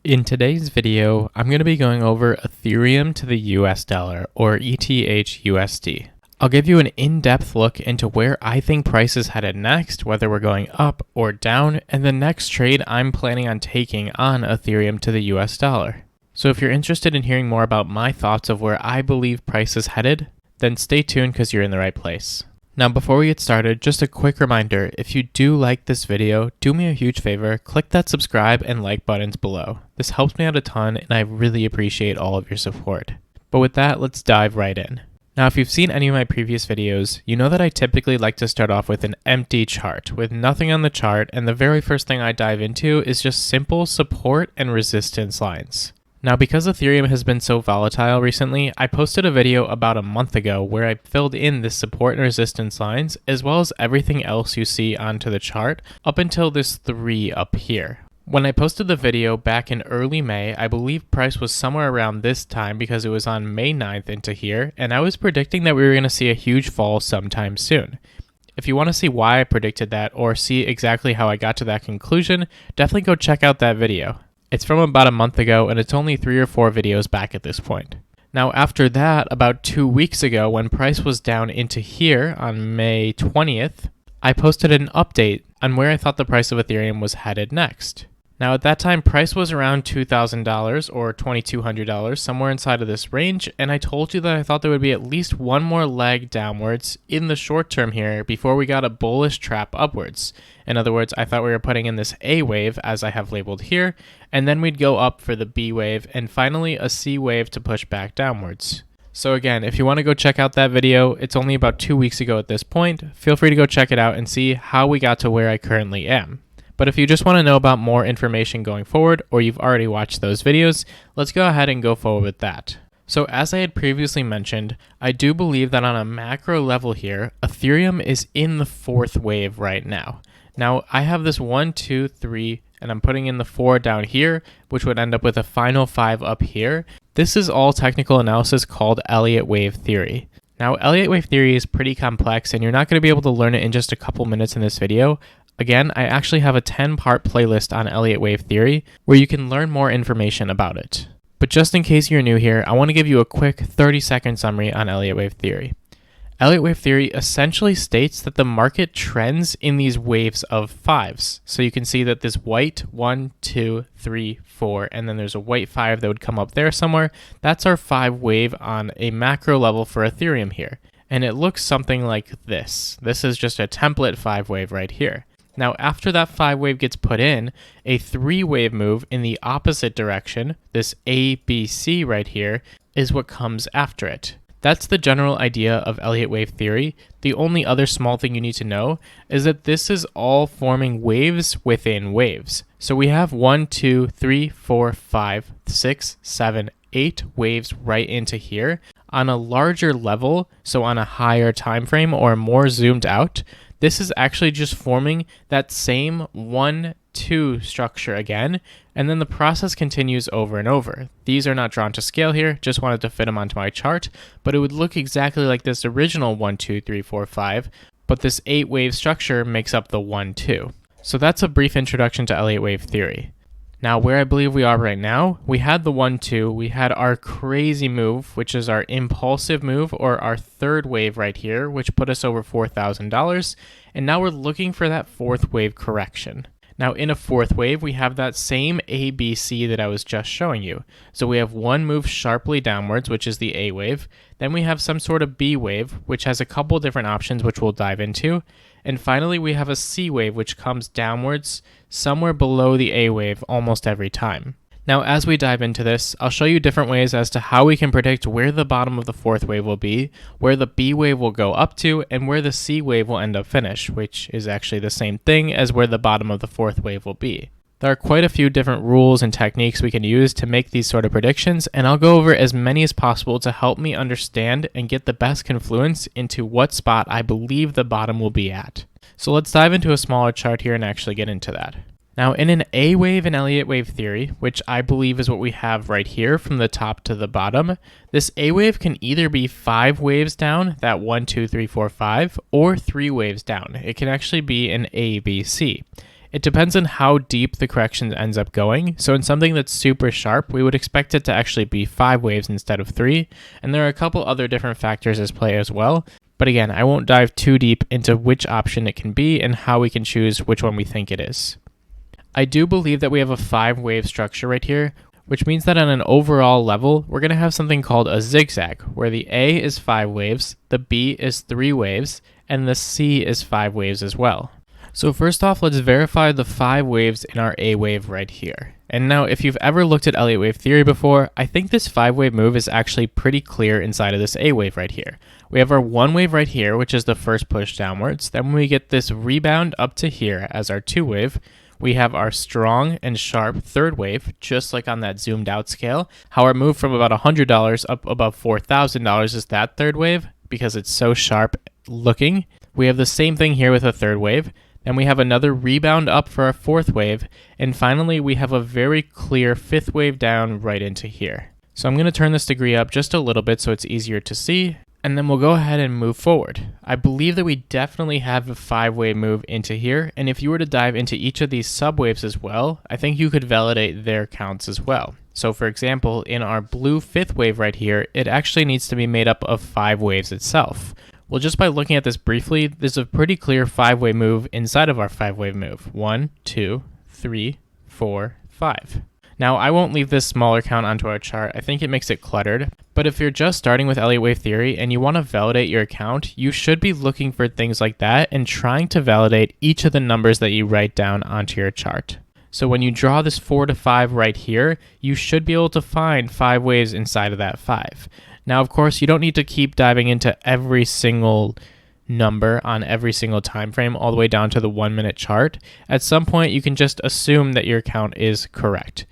In today's video, I'm going to be going over Ethereum to the US dollar, or ETHUSD. I'll give you an in-depth look into where I think price is headed next, whether we're going up or down, and the next trade I'm planning on taking on Ethereum to the US dollar. So if you're interested in hearing more about my thoughts of where I believe price is headed, then stay tuned because you're in the right place. Now before we get started, just a quick reminder, if you do like this video, do me a huge favor, click that subscribe and like buttons below. This helps me out a ton and I really appreciate all of your support. But with that, let's dive right in. Now if you've seen any of my previous videos, you know that I typically like to start off with an empty chart with nothing on the chart, and the very first thing I dive into is just simple support and resistance lines. Now because Ethereum has been so volatile recently, I posted a video about a month ago where I filled in the support and resistance lines as well as everything else you see onto the chart up until this 3 up here. When I posted the video back in early May, I believe price was somewhere around this time because it was on May 9th into here, and I was predicting that we were going to see a huge fall sometime soon. If you want to see why I predicted that or see exactly how I got to that conclusion, definitely go check out that video. It's from about a month ago and it's only 3 or 4 videos back at this point. Now after that, about 2 weeks ago when price was down into here on May 20th, I posted an update on where I thought the price of Ethereum was headed next. Now at that time, price was around $2,000 or $2,200, somewhere inside of this range, and I told you that I thought there would be at least one more leg downwards in the short term here before we got a bullish trap upwards. In other words, I thought we were putting in this A wave, as I have labeled here, and then we'd go up for the B wave, and finally a C wave to push back downwards. So again, if you want to go check out that video, it's only about 2 weeks ago at this point. Feel free to go check it out and see how we got to where I currently am. But if you just want to know about more information going forward, or you've already watched those videos, let's go ahead and go forward with that. So as I had previously mentioned, I do believe that on a macro level here, Ethereum is in the 4th wave right now. Now I have this 1, 2, 3, and I'm putting in the 4 down here, which would end up with a final 5 up here. This is all technical analysis called Elliott Wave Theory. Now Elliott Wave Theory is pretty complex and you're not going to be able to learn it in just a couple minutes in this video. Again, I actually have a 10-part playlist on Elliott Wave Theory where you can learn more information about it. But just in case you're new here, I want to give you a quick 30-second summary on Elliott Wave Theory. Elliott Wave Theory essentially states that the market trends in these waves of 5s. So you can see that this white 1, 2, 3, 4, and then there's a white 5 that would come up there somewhere. That's our 5 wave on a macro level for Ethereum here. And it looks something like this. This is just a template 5 wave right here. Now after that 5 wave gets put in, a 3 wave move in the opposite direction, this ABC right here, is what comes after it. That's the general idea of Elliott Wave Theory. The only other small thing you need to know is that this is all forming waves within waves. So we have 1, 2, 3, 4, 5, 6, 7, 8 waves right into here. On a larger level, so on a higher time frame or more zoomed out, this is actually just forming that same 1, 2 structure again, and then the process continues over and over. These are not drawn to scale here, just wanted to fit them onto my chart, but it would look exactly like this original 1, 2, 3, 4, 5, but this 8 wave structure makes up the 1, 2. So that's a brief introduction to Elliott Wave Theory. Now where I believe we are right now, we had the 1, 2, we had our crazy move, which is our impulsive move, or our 3rd wave right here, which put us over $4,000, and now we're looking for that 4th wave correction. Now in a 4th wave, we have that same ABC that I was just showing you. So we have one move sharply downwards, which is the A wave, then we have some sort of B wave, which has a couple different options, which we'll dive into, and finally we have a C wave, which comes downwards somewhere below the A wave almost every time. Now as we dive into this, I'll show you different ways as to how we can predict where the bottom of the 4th wave will be, where the B wave will go up to, and where the C wave will end up finish, which is actually the same thing as where the bottom of the 4th wave will be. There are quite a few different rules and techniques we can use to make these sort of predictions, and I'll go over as many as possible to help me understand and get the best confluence into what spot I believe the bottom will be at. So let's dive into a smaller chart here and actually get into that. Now in an A wave in Elliott Wave Theory, which I believe is what we have right here from the top to the bottom, this A wave can either be 5 waves down, that 1, 2, 3, 4, 5, or 3 waves down. It can actually be an ABC. It depends on how deep the correction ends up going. So in something that's super sharp, we would expect it to actually be 5 waves instead of 3. And there are a couple other different factors at play as well. But again, I won't dive too deep into which option it can be and how we can choose which one we think it is. I do believe that we have a 5-wave structure right here, which means that on an overall level, we're going to have something called a zigzag, where the A is 5 waves, the B is 3 waves, and the C is 5 waves as well. So first off, let's verify the 5 waves in our A wave right here. And now if you've ever looked at Elliott Wave Theory before, I think this 5-wave move is actually pretty clear inside of this A wave right here. We have our 1 wave right here, which is the first push downwards. Then when we get this rebound up to here as our 2 wave, we have our strong and sharp 3rd wave, just like on that zoomed out scale. How our move from about $100 up above $4,000 is that 3rd wave because it's so sharp looking. We have the same thing here with a 3rd wave. Then we have another rebound up for our 4th wave. And finally, we have a very clear 5th wave down right into here. So I'm going to turn this degree up just a little bit so it's easier to see. And then we'll go ahead and move forward. I believe that we definitely have a 5-wave move into here. And if you were to dive into each of these subwaves as well, I think you could validate their counts as well. So for example, in our blue 5th wave right here, it actually needs to be made up of 5 waves itself. Well, just by looking at this briefly, there's a pretty clear 5-wave move inside of our 5-wave move. 1, 2, 3, 4, 5. Now, I won't leave this smaller count onto our chart. I think it makes it cluttered. But if you're just starting with Elliott Wave Theory and you want to validate your account, you should be looking for things like that and trying to validate each of the numbers that you write down onto your chart. So when you draw this 4 to 5 right here, you should be able to find 5 waves inside of that 5. Now, of course, you don't need to keep diving into every single number on every single time frame all the way down to the 1-minute chart. At some point, you can just assume that your count is correct.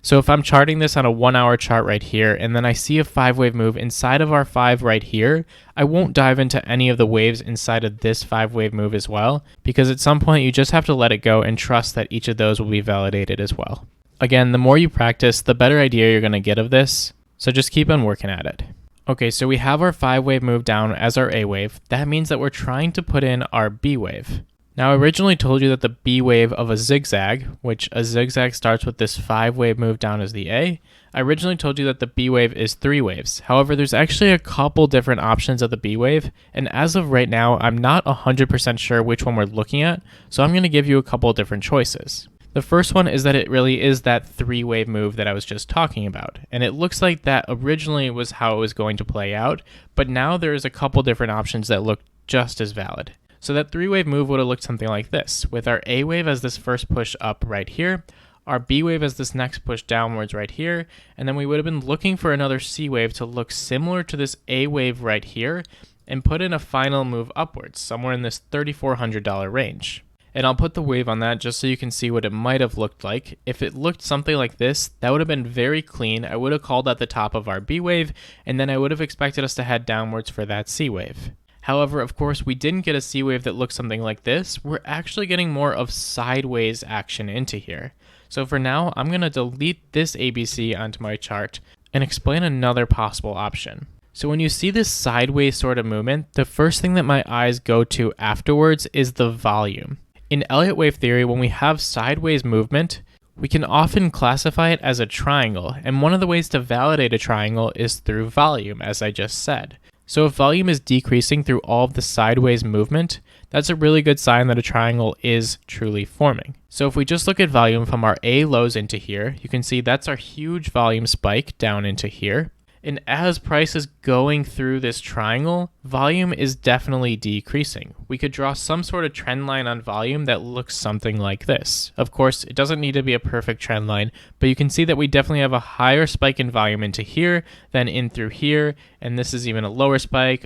So if I'm charting this on a 1-hour chart right here, and then I see a 5-wave move inside of our 5 right here, I won't dive into any of the waves inside of this 5-wave move as well, because at some point you just have to let it go and trust that each of those will be validated as well. Again, the more you practice, the better idea you're going to get of this, so just keep on working at it. Okay, so we have our 5-wave move down as our A wave. That means that we're trying to put in our B wave. Now, I originally told you that the B wave of a zigzag, which a zigzag starts with this 5-wave move down as the A, I originally told you that the B wave is 3 waves. However, there's actually a couple different options of the B wave, and as of right now, I'm not 100% sure which one we're looking at, so I'm going to give you a couple different choices. The first one is that it really is that 3-wave move that I was just talking about. And it looks like that originally was how it was going to play out, but now there's a couple different options that look just as valid. So that 3-wave move would have looked something like this, with our A wave as this first push up right here, our B wave as this next push downwards right here, and then we would have been looking for another C wave to look similar to this A wave right here, and put in a final move upwards, somewhere in this $3,400 range. And I'll put the wave on that just so you can see what it might have looked like. If it looked something like this, that would have been very clean. I would have called that the top of our B wave, and then I would have expected us to head downwards for that C wave. However, of course, we didn't get a C wave that looks something like this. We're actually getting more of sideways action into here. So for now, I'm going to delete this ABC onto my chart and explain another possible option. So when you see this sideways sort of movement, the first thing that my eyes go to afterwards is the volume. In Elliott Wave Theory, when we have sideways movement, we can often classify it as a triangle, and one of the ways to validate a triangle is through volume, as I just said. So if volume is decreasing through all of the sideways movement, that's a really good sign that a triangle is truly forming. So if we just look at volume from our A lows into here, you can see that's our huge volume spike down into here. And as price is going through this triangle, volume is definitely decreasing. We could draw some sort of trend line on volume that looks something like this. Of course, it doesn't need to be a perfect trend line, but you can see that we definitely have a higher spike in volume into here than in through here, and this is even a lower spike,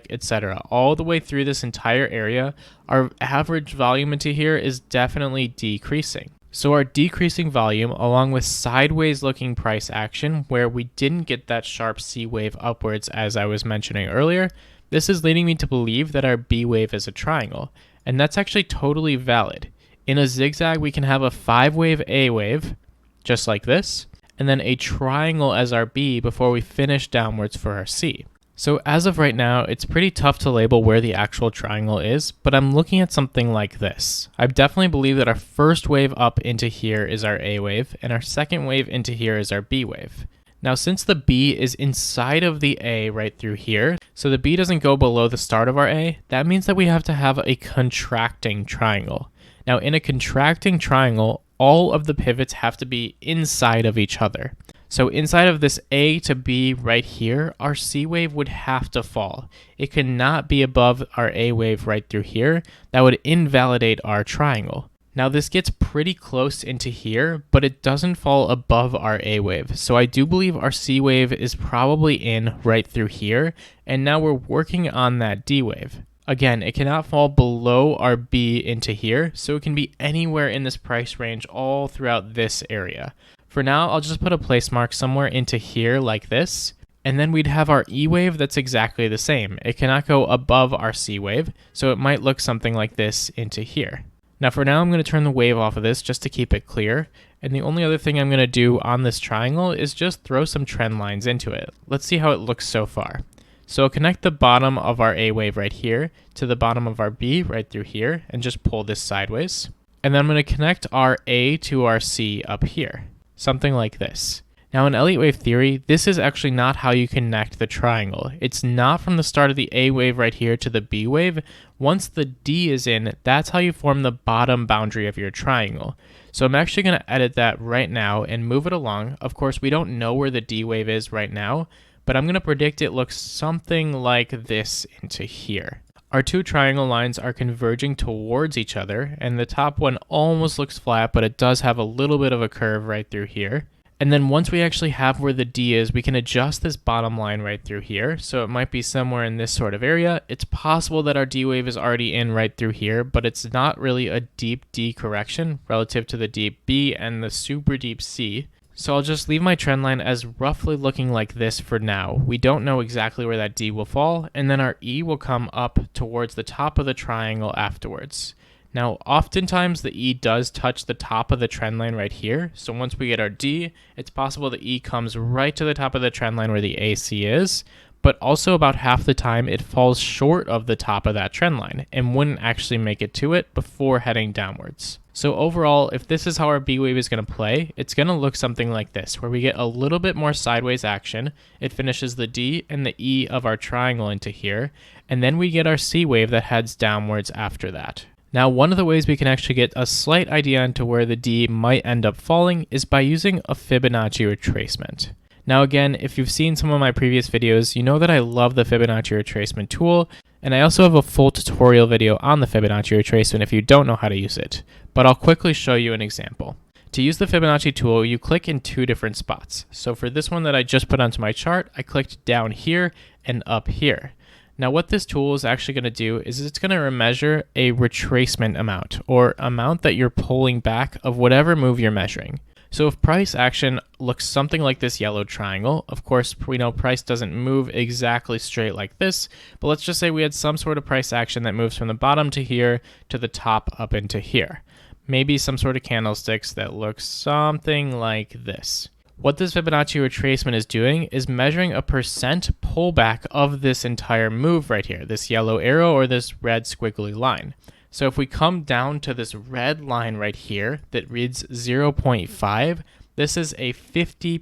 etc. All the way through this entire area, our average volume into here is definitely decreasing. So our decreasing volume, along with sideways looking price action, where we didn't get that sharp C wave upwards as I was mentioning earlier, this is leading me to believe that our B wave is a triangle. And that's actually totally valid. In a zigzag, we can have a 5-wave A wave, just like this, and then a triangle as our B before we finish downwards for our C. So as of right now, it's pretty tough to label where the actual triangle is, but I'm looking at something like this. I definitely believe that our first wave up into here is our A wave, and our second wave into here is our B wave. Now, since the B is inside of the A right through here, so the B doesn't go below the start of our A, that means that we have to have a contracting triangle. Now, in a contracting triangle, all of the pivots have to be inside of each other. So inside of this A to B right here, our C wave would have to fall. It cannot be above our A wave right through here. That would invalidate our triangle. Now this gets pretty close into here, but it doesn't fall above our A wave. So I do believe our C wave is probably in right through here. And now we're working on that D wave. Again, it cannot fall below our B into here. So it can be anywhere in this price range all throughout this area. For now, I'll just put a place mark somewhere into here like this, and then we'd have our E wave that's exactly the same. It cannot go above our C wave, so it might look something like this into here. Now for now, I'm going to turn the wave off of this just to keep it clear, and the only other thing I'm going to do on this triangle is just throw some trend lines into it. Let's see how it looks so far. So I'll connect the bottom of our A wave right here to the bottom of our B right through here, and just pull this sideways. And then I'm going to connect our A to our C up here. Something like this. Now in Elliott Wave Theory, this is actually not how you connect the triangle. It's not from the start of the A wave right here to the B wave. Once the D is in, that's how you form the bottom boundary of your triangle. So I'm actually going to edit that right now and move it along. Of course, we don't know where the D wave is right now, but I'm going to predict it looks something like this into here. Our two triangle lines are converging towards each other, and the top one almost looks flat, but it does have a little bit of a curve right through here. And then once we actually have where the D is, we can adjust this bottom line right through here. So it might be somewhere in this sort of area. It's possible that our D wave is already in right through here, but it's not really a deep D correction relative to the deep B and the super deep C. So I'll just leave my trend line as roughly looking like this for now. We don't know exactly where that D will fall, and then our E will come up towards the top of the triangle afterwards. Now, oftentimes the E does touch the top of the trend line right here. So once we get our D, it's possible the E comes right to the top of the trend line where the AC is, but also about half the time it falls short of the top of that trend line and wouldn't actually make it to it before heading downwards. So overall, if this is how our B wave is going to play, it's going to look something like this, where we get a little bit more sideways action. It finishes the D and the E of our triangle into here, and then we get our C wave that heads downwards after that. Now, one of the ways we can actually get a slight idea into where the D might end up falling is by using a Fibonacci retracement. Now again, if you've seen some of my previous videos, you know that I love the Fibonacci retracement tool, and I also have a full tutorial video on the Fibonacci retracement if you don't know how to use it, but I'll quickly show you an example. To use the Fibonacci tool, you click in two different spots. So for this one that I just put onto my chart, I clicked down here and up here. Now what this tool is actually going to do is it's going to measure a retracement amount, or amount that you're pulling back of whatever move you're measuring. So if price action looks something like this yellow triangle, of course, we know price doesn't move exactly straight like this, but let's just say we had some sort of price action that moves from the bottom to here to the top up into here. Maybe some sort of candlesticks that looks something like this. What this Fibonacci retracement is doing is measuring a percent pullback of this entire move right here, this yellow arrow or this red squiggly line. So if we come down to this red line right here that reads 0.5, this is a 50%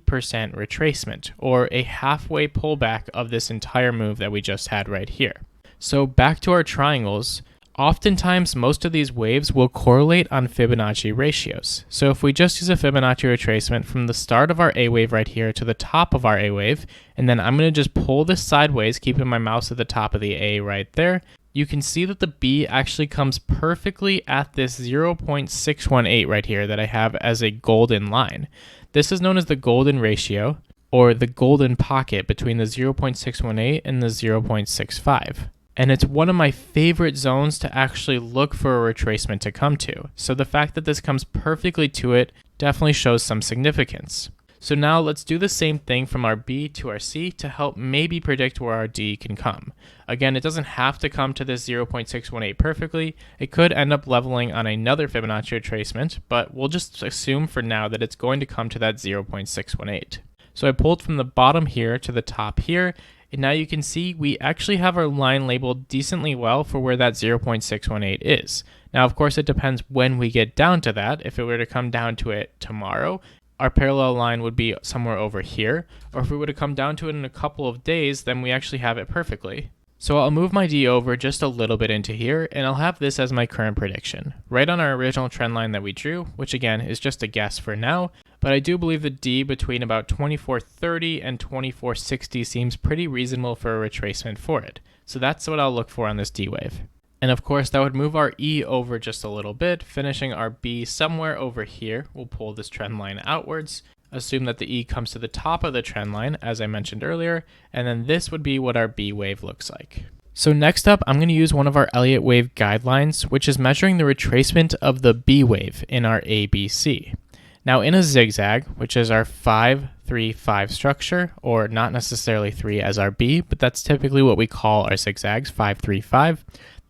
retracement, or a halfway pullback of this entire move that we just had right here. So back to our triangles, oftentimes most of these waves will correlate on Fibonacci ratios. So if we just use a Fibonacci retracement from the start of our A wave right here to the top of our A wave, and then I'm going to just pull this sideways, keeping my mouse at the top of the A right there, you can see that the B actually comes perfectly at this 0.618 right here that I have as a golden line. This is known as the golden ratio, or the golden pocket between the 0.618 and the 0.65. And it's one of my favorite zones to actually look for a retracement to come to. So the fact that this comes perfectly to it definitely shows some significance. So now let's do the same thing from our B to our C to help maybe predict where our D can come. Again, it doesn't have to come to this 0.618 perfectly. It could end up leveling on another Fibonacci retracement, but we'll just assume for now that it's going to come to that 0.618. So I pulled from the bottom here to the top here, And now you can see we actually have our line labeled decently well for where that 0.618 is. Now, of course, it depends when we get down to that. If it were to come down to it tomorrow, our parallel line would be somewhere over here. Or if we were to come down to it in a couple of days, then we actually have it perfectly. So I'll move my D over just a little bit into here, and I'll have this as my current prediction, right on our original trend line that we drew, which again is just a guess for now, but I do believe the D between about 2430 and 2460 seems pretty reasonable for a retracement for it. So that's what I'll look for on this D wave. And of course that would move our E over just a little bit, finishing our B somewhere over here. We'll pull this trend line outwards. Assume that the E comes to the top of the trend line, as I mentioned earlier, and then this would be what our B wave looks like. So next up, I'm going to use one of our Elliott Wave guidelines, which is measuring the retracement of the B wave in our ABC. Now in a zigzag, which is our 5-3-5 structure, or not necessarily 3 as our B, but that's typically what we call our zigzags, 5-3-5.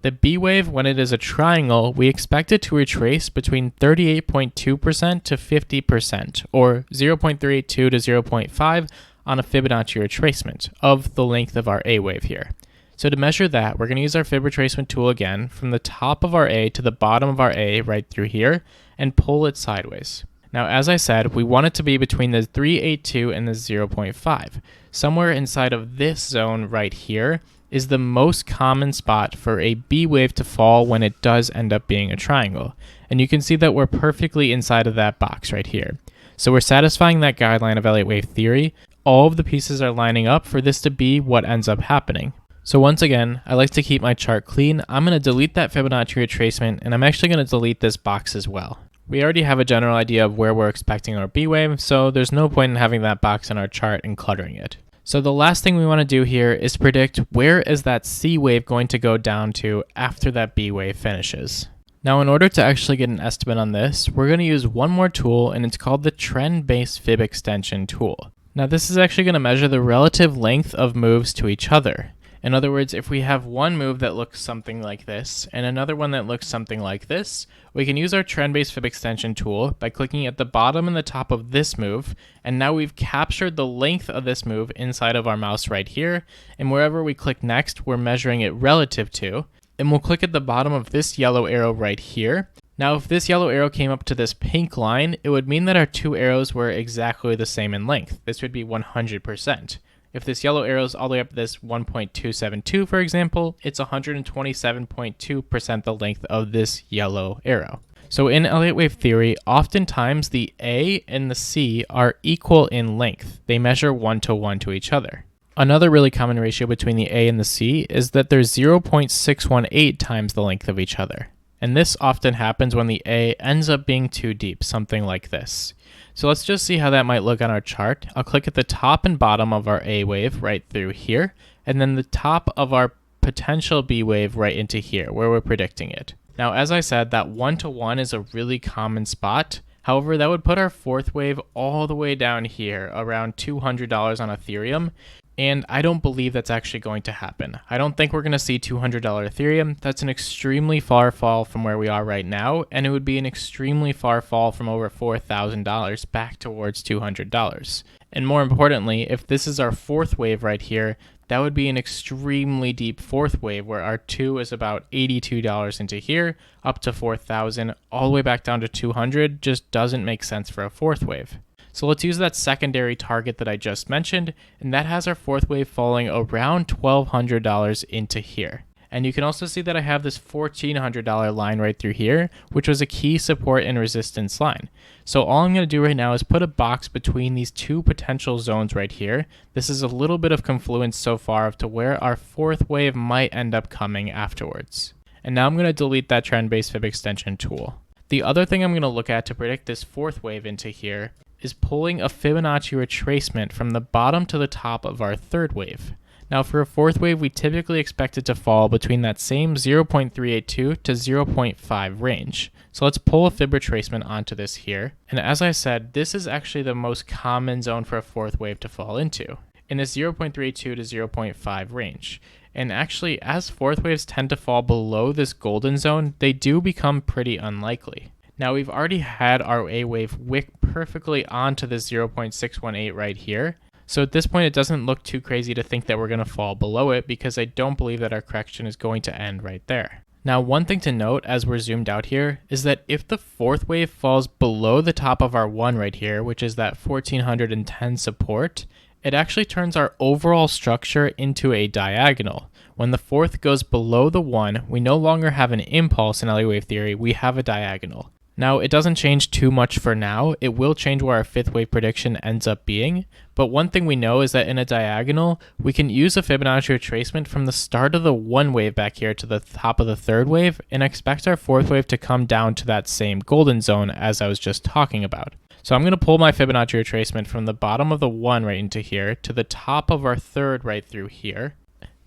The B wave, when it is a triangle, we expect it to retrace between 38.2% to 50%, or 0.382 to 0.5 on a Fibonacci retracement of the length of our A wave here. So to measure that, we're going to use our Fib retracement tool again from the top of our A to the bottom of our A right through here and pull it sideways. Now, as I said, we want it to be between the 382 and the 0.5. Somewhere inside of this zone right here is the most common spot for a B wave to fall when it does end up being a triangle. And you can see that we're perfectly inside of that box right here. So we're satisfying that guideline of Elliott Wave Theory. All of the pieces are lining up for this to be what ends up happening. So once again, I like to keep my chart clean. I'm going to delete that Fibonacci retracement, and I'm actually going to delete this box as well. We already have a general idea of where we're expecting our B wave, so there's no point in having that box in our chart and cluttering it. So the last thing we want to do here is predict where is that C wave going to go down to after that B wave finishes. Now in order to actually get an estimate on this, we're going to use one more tool, and it's called the trend-based Fib extension tool. Now this is actually going to measure the relative length of moves to each other. In other words, if we have one move that looks something like this and another one that looks something like this, we can use our trend-based Fib extension tool by clicking at the bottom and the top of this move, and now we've captured the length of this move inside of our mouse right here, and wherever we click next, we're measuring it relative to, and we'll click at the bottom of this yellow arrow right here. Now if this yellow arrow came up to this pink line, it would mean that our two arrows were exactly the same in length. This would be 100%. If this yellow arrow is all the way up to this 1.272, for example, it's 127.2% the length of this yellow arrow. So in Elliott Wave Theory, oftentimes the A and the C are equal in length. They measure 1-to-1 to each other. Another really common ratio between the A and the C is that they're 0.618 times the length of each other. And this often happens when the A ends up being too deep, something like this. So let's just see how that might look on our chart. I'll click at the top and bottom of our A wave right through here, and then the top of our potential B wave right into here, where we're predicting it. Now, as I said, that 1-to-1 is a really common spot. However, that would put our fourth wave all the way down here, around $200 on Ethereum. And I don't believe that's actually going to happen. I don't think we're going to see $200 Ethereum. That's an extremely far fall from where we are right now, and it would be an extremely far fall from over $4,000 back towards $200. And more importantly, if this is our fourth wave right here, that would be an extremely deep fourth wave where our 2 is about $82 into here, up to 4,000, all the way back down to 200. Just doesn't make sense for a fourth wave. So let's use that secondary target that I just mentioned, and that has our fourth wave falling around $1,200 into here. And you can also see that I have this $1,400 line right through here, which was a key support and resistance line. So all I'm going to do right now is put a box between these two potential zones right here. This is a little bit of confluence so far of to where our fourth wave might end up coming afterwards. And now I'm going to delete that trend-based Fib extension tool. The other thing I'm going to look at to predict this fourth wave into here is pulling a Fibonacci retracement from the bottom to the top of our third wave. Now for a fourth wave, we typically expect it to fall between that same 0.382 to 0.5 range. So let's pull a Fib retracement onto this here. And as I said, this is actually the most common zone for a fourth wave to fall into, in this 0.32 to 0.5 range. And actually, as fourth waves tend to fall below this golden zone, they do become pretty unlikely. Now we've already had our A wave wick perfectly onto this 0.618 right here. So at this point, it doesn't look too crazy to think that we're going to fall below it because I don't believe that our correction is going to end right there. Now, one thing to note as we're zoomed out here is that if the fourth wave falls below the top of our 1 right here, which is that 1410 support, it actually turns our overall structure into a diagonal. When the fourth goes below the 1, we no longer have an impulse in Elliott Wave Theory, we have a diagonal. Now, it doesn't change too much for now. It will change where our fifth wave prediction ends up being, but one thing we know is that in a diagonal, we can use a Fibonacci retracement from the start of the 1 wave back here to the top of the 3rd wave and expect our 4th wave to come down to that same golden zone as I was just talking about. So I'm going to pull my Fibonacci retracement from the bottom of the 1 right into here to the top of our 3rd right through here.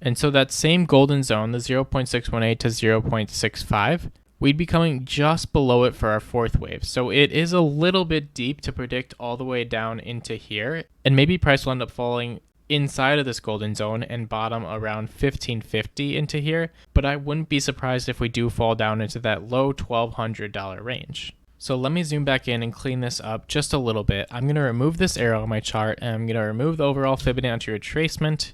And so that same golden zone, the 0.618 to 0.65, we'd be coming just below it for our 4th wave. So it is a little bit deep to predict all the way down into here. And maybe price will end up falling inside of this golden zone and bottom around 1550 into here. But I wouldn't be surprised if we do fall down into that low $1,200 range. So let me zoom back in and clean this up just a little bit. I'm going to remove this arrow on my chart and I'm going to remove the overall Fibonacci retracement.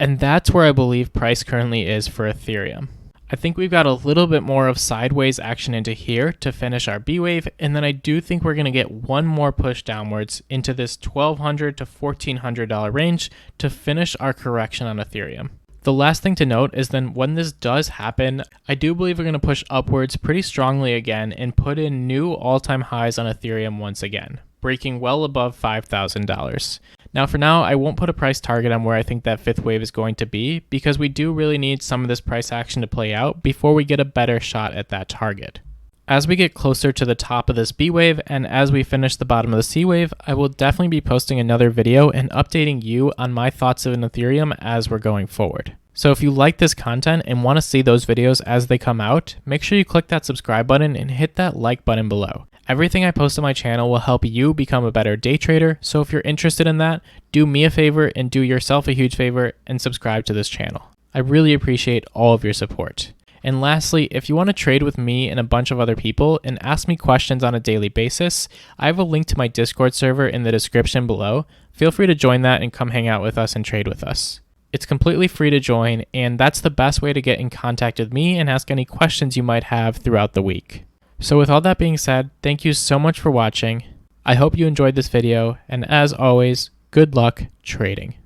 And that's where I believe price currently is for Ethereum. I think we've got a little bit more of sideways action into here to finish our B wave, and then I do think we're going to get one more push downwards into this $1,200 to $1,400 range to finish our correction on Ethereum. The last thing to note is then when this does happen, I do believe we're going to push upwards pretty strongly again and put in new all-time highs on Ethereum once again, breaking well above $5,000. Now for now, I won't put a price target on where I think that 5th wave is going to be because we do really need some of this price action to play out before we get a better shot at that target. As we get closer to the top of this B wave and as we finish the bottom of the C wave, I will definitely be posting another video and updating you on my thoughts on Ethereum as we're going forward. So if you like this content and want to see those videos as they come out, make sure you click that subscribe button and hit that like button below. Everything I post on my channel will help you become a better day trader, so if you're interested in that, do me a favor and do yourself a huge favor and subscribe to this channel. I really appreciate all of your support. And lastly, if you want to trade with me and a bunch of other people and ask me questions on a daily basis, I have a link to my Discord server in the description below. Feel free to join that and come hang out with us and trade with us. It's completely free to join, and that's the best way to get in contact with me and ask any questions you might have throughout the week. So with all that being said, thank you so much for watching. I hope you enjoyed this video, and as always, good luck trading.